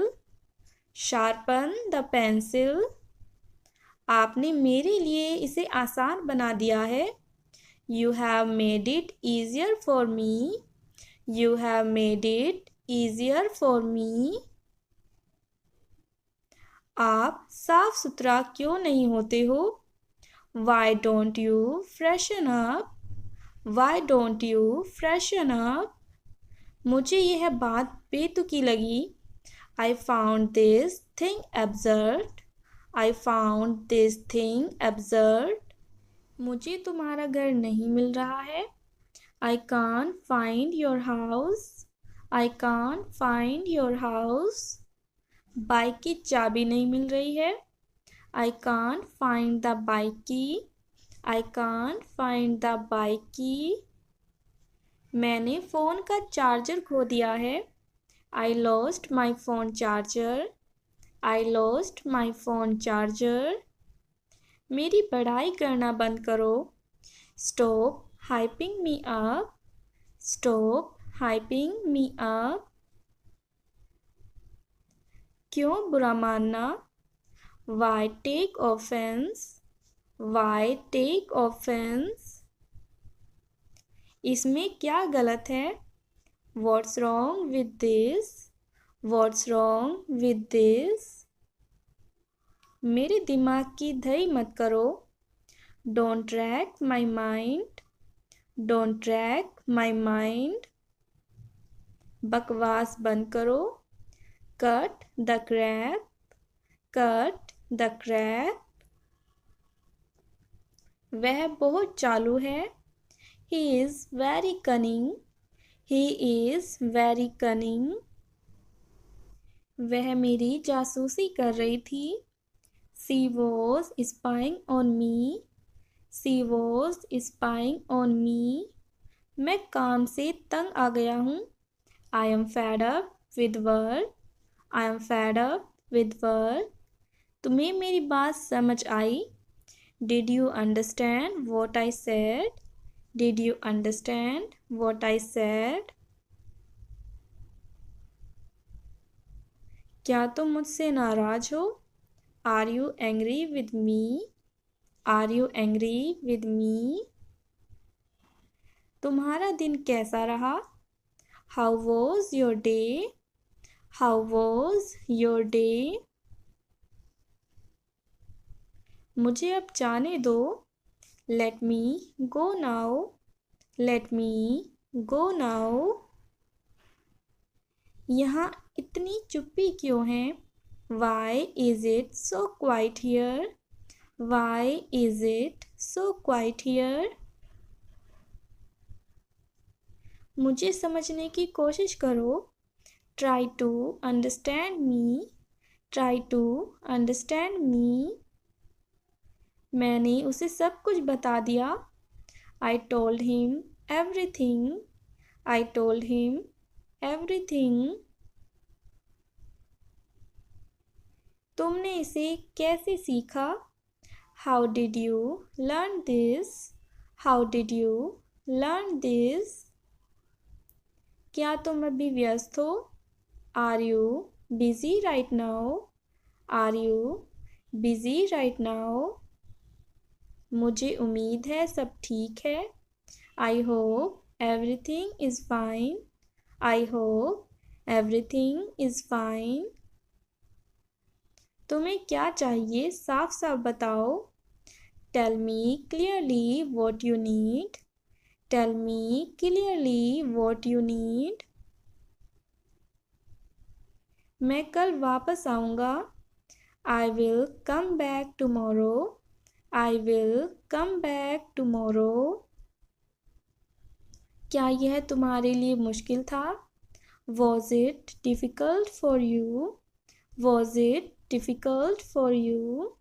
Sharpen the pencil. आपने मेरे लिए इसे आसान बना दिया है। You have made it easier for me. You have made it easier for me. आप साफ सुथरा क्यों नहीं होते हो? Why don't you freshen up? Why don't you freshen up? मुझे यह बात बेतुकी लगी। I found this thing absurd. I found this thing absurd. मुझे तुम्हारा घर नहीं मिल रहा है। I can't find your house. I can't find your house. Bike की चाबी नहीं मिल रही है। I can't find the bike key. I can't find the bike key. मैंने फ़ोन का चार्जर खो दिया है। I lost my phone charger. I lost my phone charger. मेरी पढ़ाई करना बंद करो। Stop hyping me up. Stop hyping me up. क्यों बुरा मानना? Why take offense? Why take offense? इसमें क्या गलत है? What's wrong with this? What's wrong with this? मेरे दिमाग की धई मत करो। Don't rack my mind. Don't rack my mind. बकवास बंद करो। Cut the crap. Cut the crap. वह बहुत चालू है। He is very cunning. He is very cunning. वह मेरी जासूसी कर रही थी। She was spying on me. She was spying on me. मैं काम से तंग आ गया हूँ। I am fed up with work. I am fed up with work. तुम्हें मेरी बात समझ आई? Did you understand what I said? Did you understand what I said? क्या तुम मुझसे नाराज हो? Are you angry with me? Are you angry with me? तुम्हारा दिन कैसा रहा? How was your day? How was your day? मुझे अब जाने दो। Let me go now. Let me go now. यहाँ इतनी चुप्पी क्यों है? Why is it so quiet here? Why is it so quiet here? मुझे समझने की कोशिश करो। Try to understand me. Try to understand me. मैंने उसे सब कुछ बता दिया। I told him everything. I told him everything. तुमने इसे कैसे सीखा? How did you learn this? How did you learn this? क्या तुम अभी व्यस्त हो? Are you busy right now? Are you busy right now? मुझे उम्मीद है सब ठीक है। I hope everything is fine. I hope everything is fine. तुम्हें क्या चाहिए साफ साफ बताओ। Tell me clearly what you need. Tell me clearly what you need. मैं कल वापस आऊँगा। I will come back tomorrow. I will come back tomorrow. क्या यह तुम्हारे लिए मुश्किल था? Was it difficult for you? Was it difficult for you?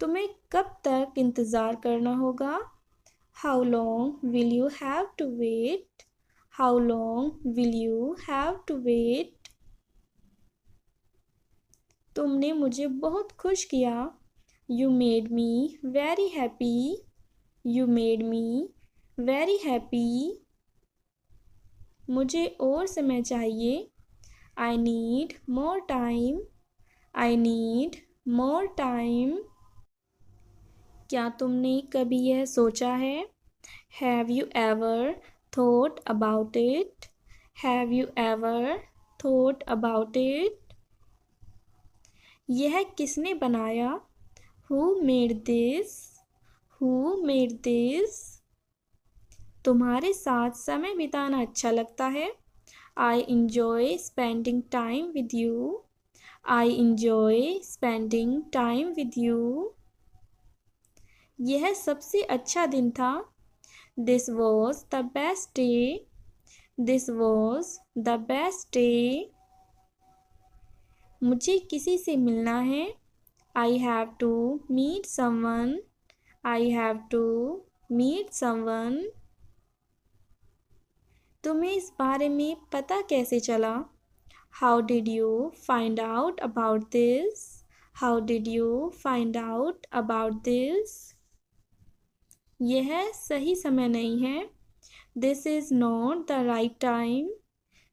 तुम्हें कब तक इंतज़ार करना होगा? How long will you have to wait? How long will you have to wait? तुमने मुझे बहुत खुश किया। You made me very happy. You made me very happy. मुझे और समय चाहिए। I need more time. I need more time. क्या तुमने कभी यह सोचा है? Have you ever thought about it? Have you ever thought about it? यह किसने बनाया? Who made this? Who made this? तुम्हारे साथ समय बिताना अच्छा लगता है। I enjoy spending time with you. I enjoy spending time with you. यह सबसे अच्छा दिन था। This was the best day. This was the best day. मुझे किसी से मिलना है। I have to meet someone. I have to meet someone. तुम्हें इस बारे में पता कैसे चला? How did you find out about this? How did you find out about this? यह सही समय नहीं है। This is not the right time.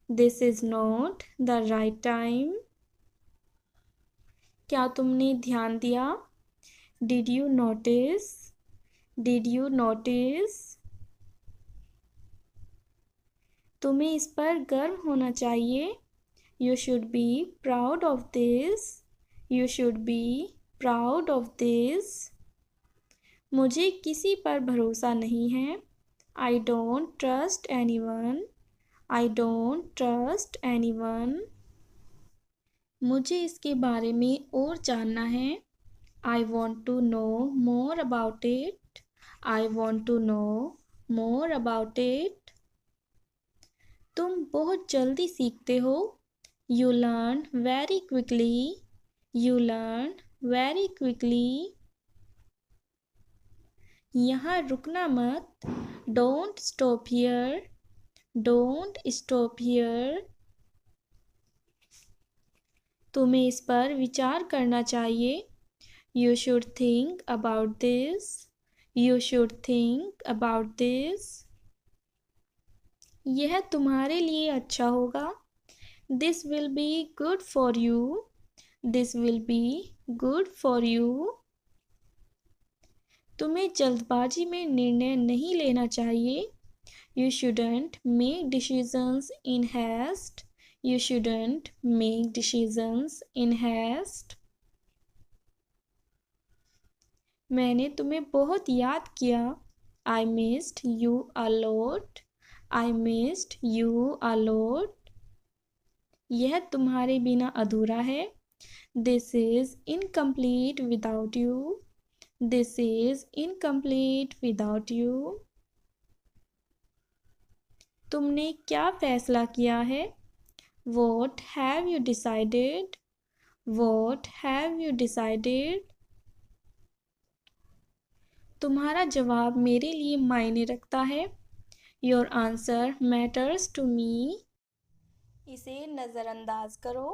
This is not the right time. क्या तुमने ध्यान दिया? Did you notice? Did you notice? तुम्हें इस पर गर्व होना चाहिए। You should be proud of this. You should be proud of this. मुझे किसी पर भरोसा नहीं है। I don't trust anyone. I don't trust anyone. मुझे इसके बारे में और जानना है। I want to know more about it. I want to know more about it. तुम बहुत जल्दी सीखते हो। You learn very quickly. You learn very quickly. यहाँ रुकना मत। Don't stop here. Don't stop here. तुम्हें इस पर विचार करना चाहिए। You should think about this. You should think about this. यह तुम्हारे लिए अच्छा होगा। This will be good for you. This will be good for you. तुम्हें जल्दबाजी में निर्णय नहीं लेना चाहिए। You shouldn't make decisions in haste. You shouldn't make decisions in haste. मैंने तुम्हें बहुत याद किया। I missed you a lot. I missed you a lot. यह तुम्हारे बिना अधूरा है। This is incomplete without you. This is incomplete without you. तुमने क्या फैसला किया है? What have you decided? What have you decided? तुम्हारा जवाब मेरे लिए मायने रखता है। Your answer matters to me. इसे नज़रअंदाज करो।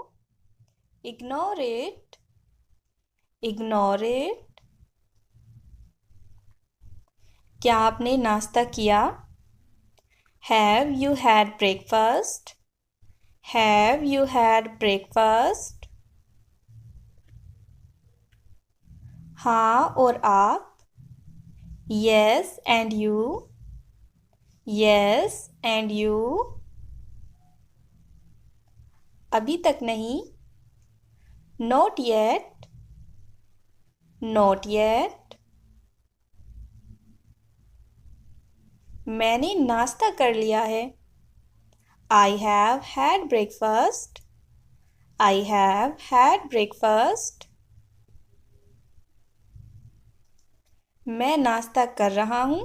Ignore it. Ignore it. क्या आपने नाश्ता किया? Have you had breakfast? Have you had breakfast? हाँ और आप? Yes and you? Yes and you? अभी तक नहीं। Not yet. Not yet. मैंने नाश्ता कर लिया है। I have had breakfast. I have had breakfast. मैं नाश्ता कर रहा हूँ।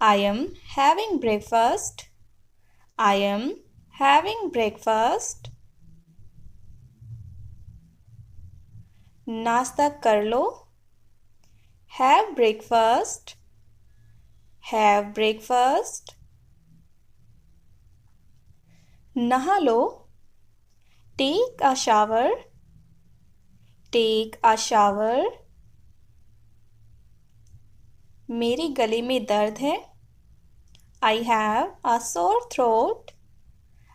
I am having breakfast. I am having breakfast. नाश्ता कर लो। Have breakfast. Have breakfast. नहा लो। Take a shower. Take a shower. मेरे गले में दर्द है। I have a sore throat.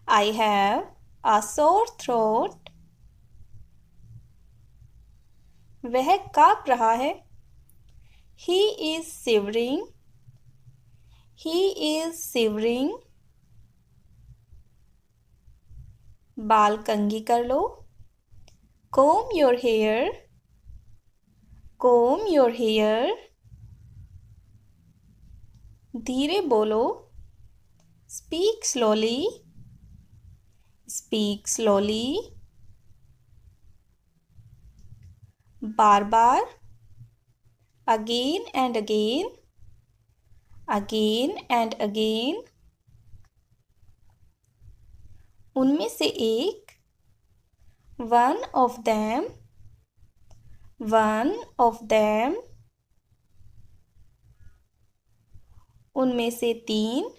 I have a sore throat. वह काँप रहा है। He is shivering. He is shivering. बाल कंघी कर लो। Comb your hair. Comb your hair. धीरे बोलो। Speak slowly. Speak slowly. Bar bar. Again and again. Again and again. उनमें से एक। One of them. One of them. उनमें से तीन।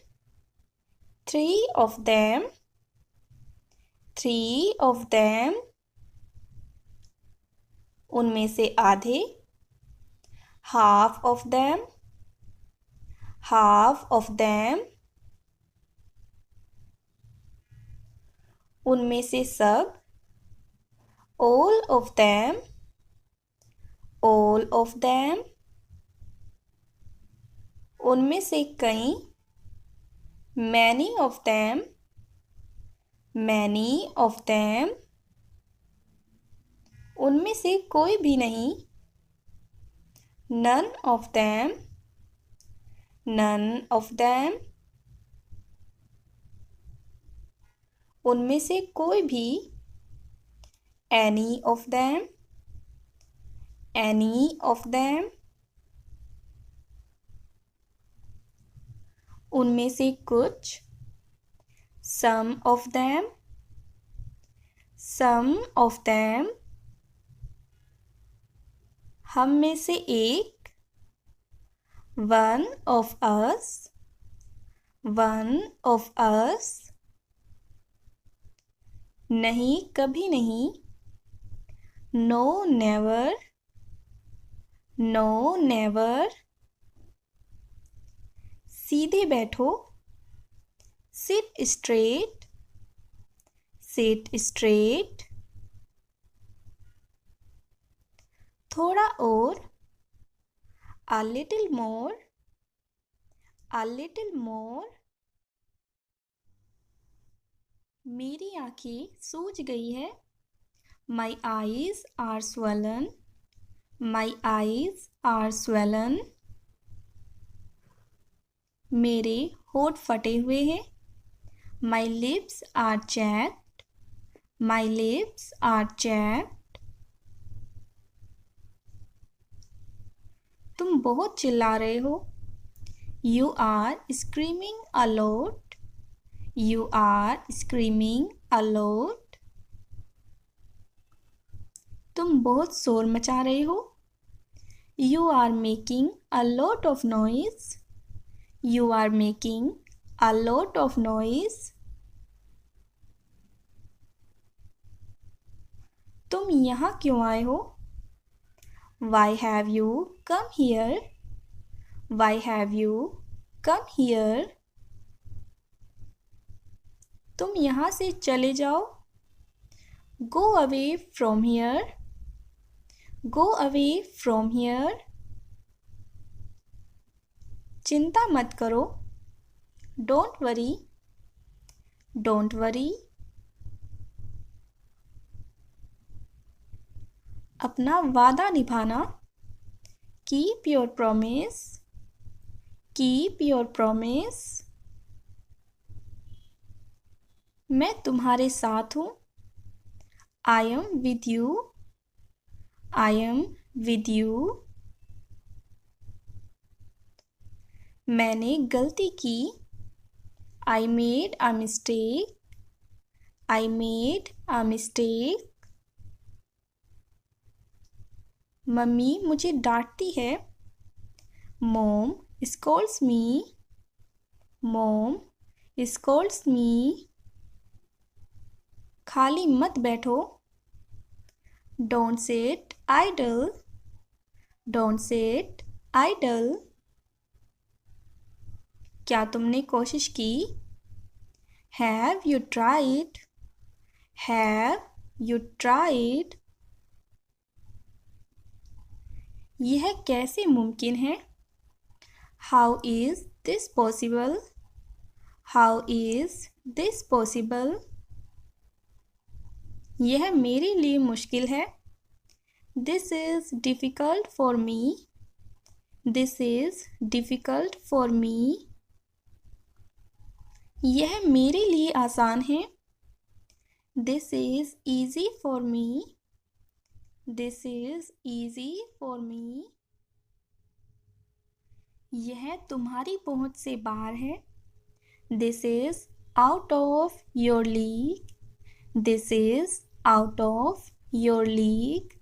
Three of them. Three of them. उनमें से आधे। Half of them. Half of them. उनमें से सब। All of them. All of them. उनमें से कई। many of them, many of them, उनमें से कोई भी नहीं, none of them, none of them, उनमें से कोई भी, any of them, any of them, उनमें से कुछ, some of them, some of them, हम में से एक, one of us, one of us, नहीं कभी नहीं, no never, no never, सीधे बैठो, sit straight, sit straight, थोड़ा और, a little more, a little more, मेरी आंखें सूज गई है, my eyes are swollen, my eyes are swollen, मेरे होठ फटे हुए हैं, my lips are chapped, my lips are chapped, तुम बहुत चिल्ला रहे हो, you are screaming a lot, you are screaming a lot, तुम बहुत शोर मचा रहे हो, you are making a lot of noise, you are making a lot of noise, तुम यहाँ क्यों आए हो, why have you come here, why have you come here, तुम यहाँ से चले जाओ, go away from here, go away from here, चिंता मत करो, don't worry, don't worry, अपना वादा निभाना, keep your promise, keep your promise, मैं तुम्हारे साथ हूँ, I am with you, I am with you, मैंने गलती की, I made a mistake, I made a mistake, mummy मुझे डांटती है, Mom scolds me, Mom scolds me, खाली मत बैठो, don't sit idle, don't sit idle, क्या तुमने कोशिश की, have you tried, have you tried, यह कैसे मुमकिन है, how is this possible, how is this possible, यह मेरे लिए मुश्किल है, this is difficult for me, this is difficult for me, यह मेरे लिए आसान है, this is easy for me, this is easy for me, यह तुम्हारी पहुंच से बाहर है, this is out of your league, this is out of your league,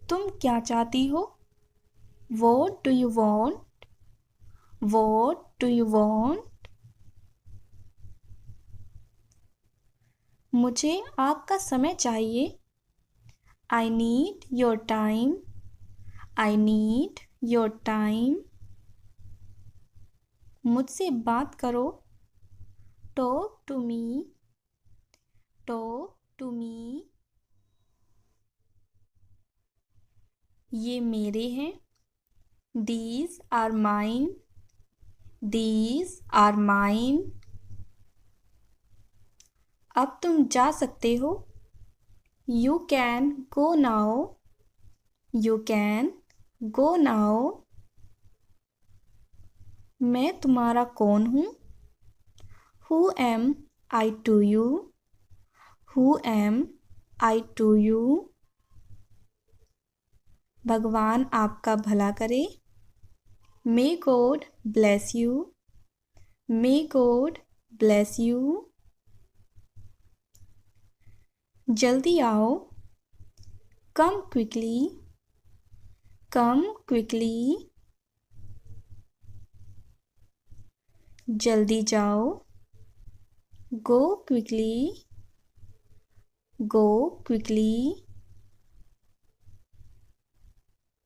तुम क्या चाहती हो, what do you want, what do you want, मुझे आपका समय चाहिए, I need your time, I need your time, मुझसे बात करो, talk to me, talk to me, ये मेरे हैं, these are mine, These are mine. अब तुम जा सकते हो. You can go now. You can go now. मैं तुम्हारा कौन हूँ? Who am I to you? Who am I to you? भगवान आपका भला करे. May God bless you. May God bless you. जल्दी आओ. Come quickly. Come quickly. जल्दी जाओ. Go quickly. Go quickly.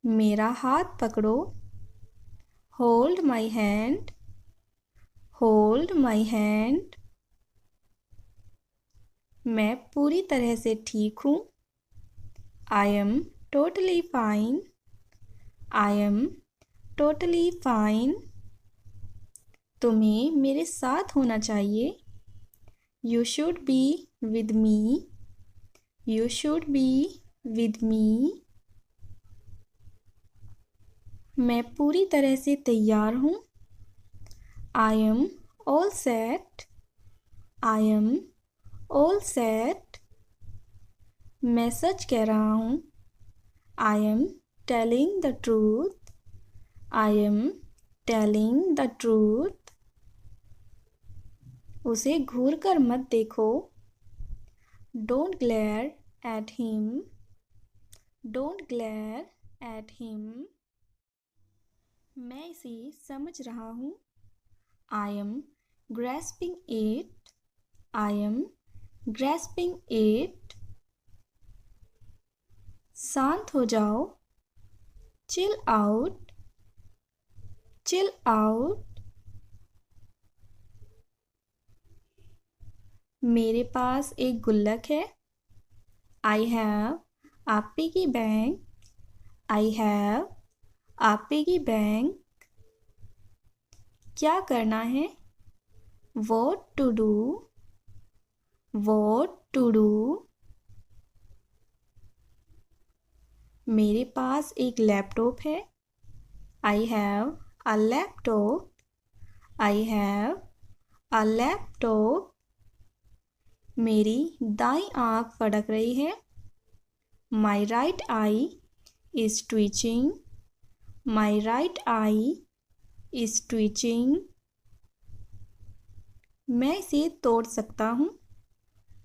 मेरा हाथ पकड़ो. Hold my hand. Hold my hand. मैं पूरी तरह से ठीक हूँ. I am totally fine. I am totally fine. तुम्हें मेरे साथ होना चाहिए. You should be with me. You should be with me. मैं पूरी तरह से तैयार हूँ. I am all set. I am all set. मैं सच कह रहा हूँ. I am telling the truth. I am telling the truth. उसे घूर कर मत देखो. Don't glare at him. Don't glare at him. मैं इसे समझ रहा हूँ. I am grasping it. I am grasping it. शांत हो जाओ. Chill out. Chill out. मेरे पास एक गुल्लक है. I have a piggy bank. I have a piggy bank. क्या करना है? What to do? What to do? मेरे पास एक लैपटॉप है. I have a laptop. I have a laptop. मेरी दाईं आँख फड़क रही है. My right eye is twitching. My right eye is twitching. मैं इसे तोड़ सकता हूँ.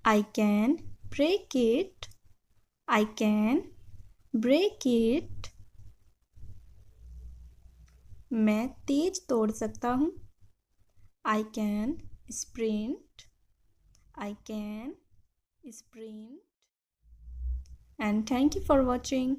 I can break it. I can break it. मैं तेज तोड़ सकता हूँ. I can sprint. I can sprint. And thank you for watching.